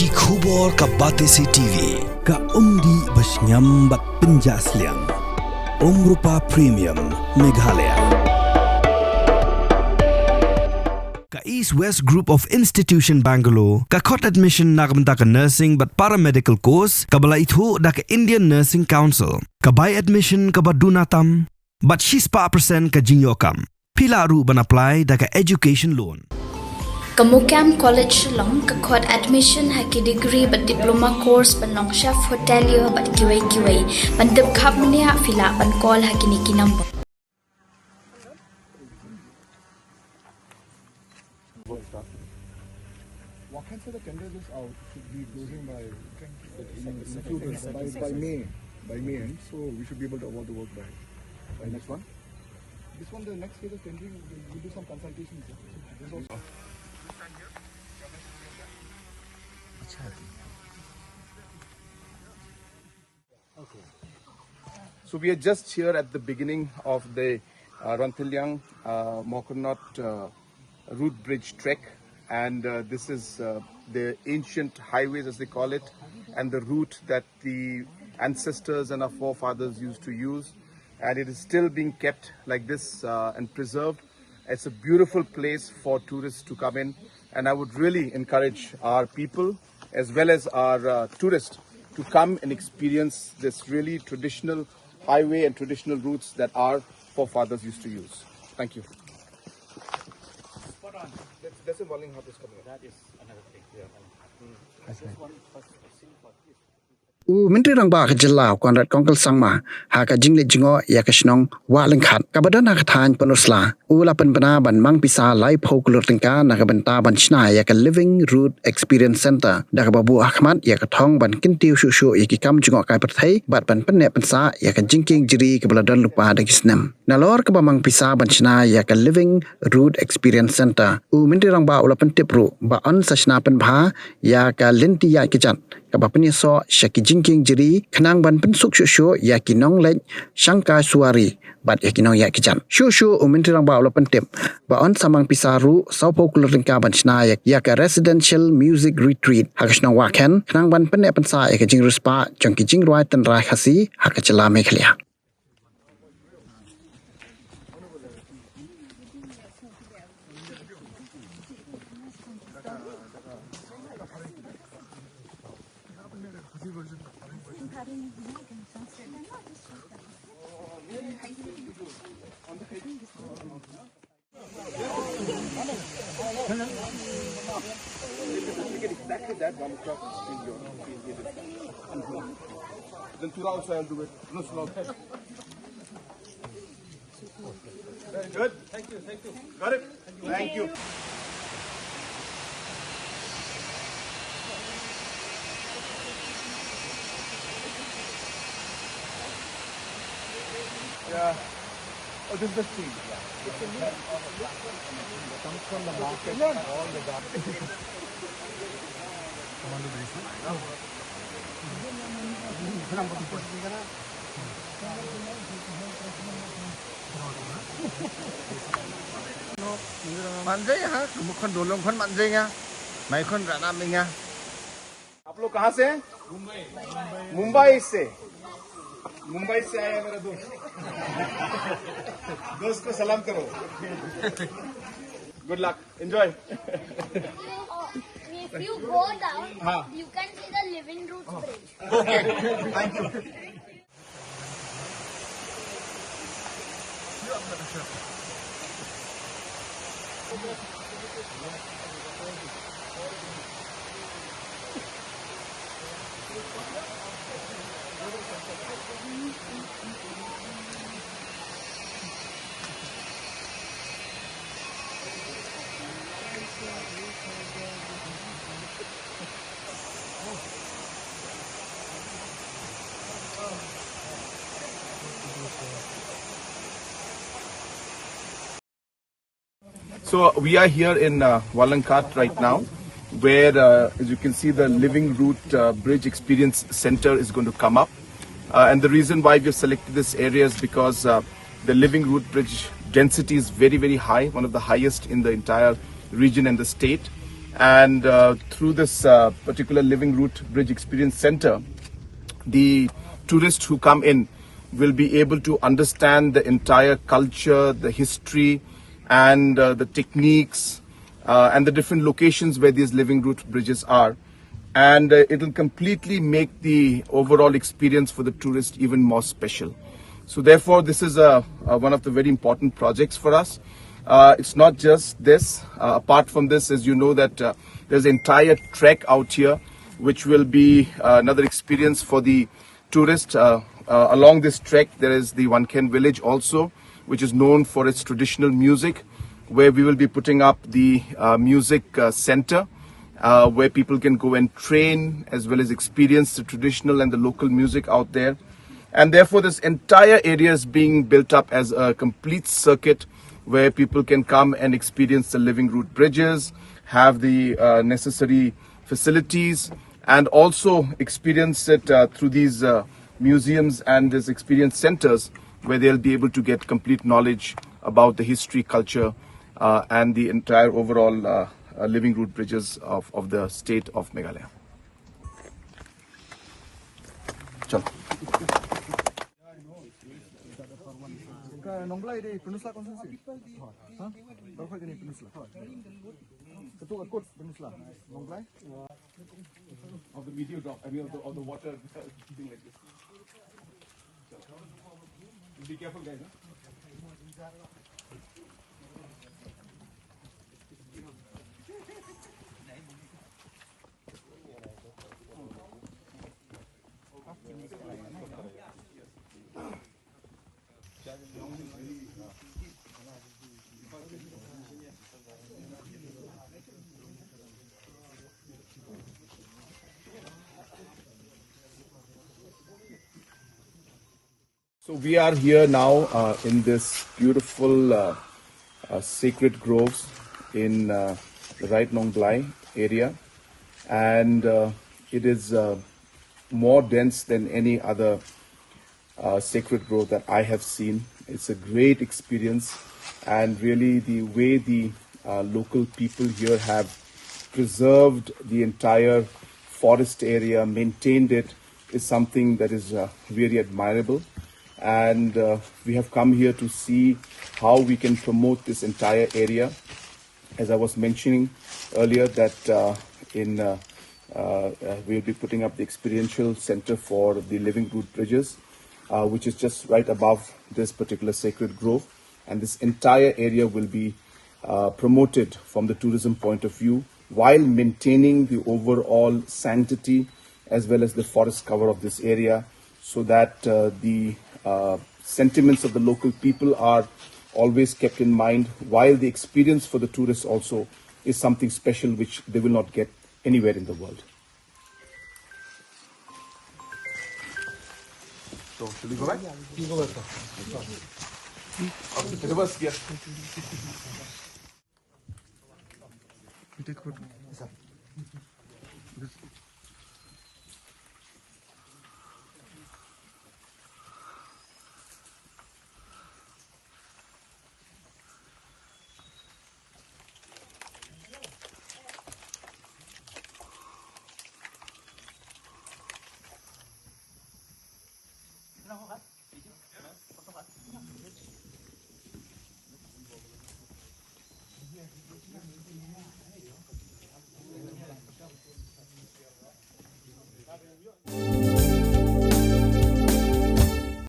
Ki khubor ka Batesi TV. Ka umdi basnyam bat penjasliang. Rupa Premium Meghalaya. Ka East West Group of Institution Bangalore. Ka khot admission nagamta ka nursing but paramedical course. Ka bala ithu da ka Indian Nursing Council. Ka buy admission ka badunatam. But she's pa percent ka jinyokam. Pila ru ban apply da ka education loan. Kamukam College Shillong ka khot admission ha ki degree but diploma course ban long chef hotelier but QA ban dib khap mania fila ban call ha ki niki number What can say the tender is out should be closing by May end, so we should be able to award the work by next one. This one, the next phase of tendering, we'll do some consultations. This also. So we are just here at the beginning of the Ranthiliang Mokonot route bridge trek, and this is the ancient highways as they call it, and the route that the ancestors and our forefathers used to use, and it is still being kept like this and preserved. It's a beautiful place for tourists to come in, and I would really encourage our people as well as our tourists to come and experience this really traditional highway and traditional routes that our forefathers used to use. Thank you. Spot on. That's a Walling Hub is coming up. That is another thing. Yeah. Just one first scene for this. U Menteri Rangba ke Jelau Konrad Kongkel Sangma ha ka jinglet jingo ya ka snong wa lengkhat ka badan ha ka than penusla u la penpena ban mang pisa lai phok lur tingka na ka benta ban chna ya ka Living Root Experience Center da ka Babu Ahmad ya ka thong ban kintiu shu ya ki kam jingo kai perthai bat ban pen ne pensa ya ka jingking jiri ka baladan lupa da kisnem na lor ka mang pisa ban chna ya ka Living Root Experience Center u Menteri Rangba u la pen tipru ba on sa chna pen bha ya ka lenti ya ki jat ka ba pen so shaki jingking jiri khnang ban pen suk shu ya ki nong lek shangka suari bat ya ki nong ya ki jan shu Menteri Rangba u la pen tip ba on samang pisaru saupo kulringka ban chna ya ka residential music retreat ha ka snong wa khen khnang ban pen ne pen sa ya ka jing ruspa jong ki jing roi tan ra khasi ha ka chala Meghalaya. Exactly that one o'clock then Tura also I'll do it. No, slow. Very good. Thank you. Got it? Thank you. Yeah. Oh, this is the tree. Yeah. It's a new comes from the market and all the gardens. Manjay ha, मुखन डोलों खन manjay nya, मैं खन राना में nya. आप लोग कहाँ से हैं? मुंबई से आया मेरा दोस्त को सलाम करो. Good luck. Enjoy. If you go down, you can see the Living Roots Bridge. Okay. Thank you. So we are here in Wallankat right now, where as you can see the Living Root Bridge Experience Center is going to come up. And the reason why we have selected this area is because the Living Root Bridge density is very, very high, one of the highest in the entire region and the state. And through this particular Living Root Bridge Experience Center, the tourists who come in will be able to understand the entire culture, the history, and the techniques, and the different locations where these living root bridges are. And it will completely make the overall experience for the tourist even more special. So therefore, this is one of the very important projects for us. It's not just this. Apart from this, as you know, that there's an entire trek out here, which will be another experience for the tourist. Along this trek, there is the Wanken village also, which is known for its traditional music, where we will be putting up the music center, where people can go and train as well as experience the traditional and the local music out there. And therefore, this entire area is being built up as a complete circuit where people can come and experience the living root bridges, have the necessary facilities, and also experience it through these museums and these experience centers, where they'll be able to get complete knowledge about the history, culture, and the entire overall living root bridges of the state of Meghalaya. Chalo. Of the video drop, I mean of the water thing like this. Be careful, guys. So we are here now in this beautiful sacred groves in the Right Nong Blai area, and it is more dense than any other sacred grove that I have seen. It's a great experience, and really the way the local people here have preserved the entire forest area, maintained it, is something that is really admirable. And we have come here to see how we can promote this entire area. As I was mentioning earlier, that we'll be putting up the experiential center for the living root bridges, which is just right above this particular sacred grove. And this entire area will be promoted from the tourism point of view, while maintaining the overall sanctity as well as the forest cover of this area, so that the sentiments of the local people are always kept in mind, while the experience for the tourists also is something special which they will not get anywhere in the world. So, should we go back? You go back. Okay, reverse gear. You take photo.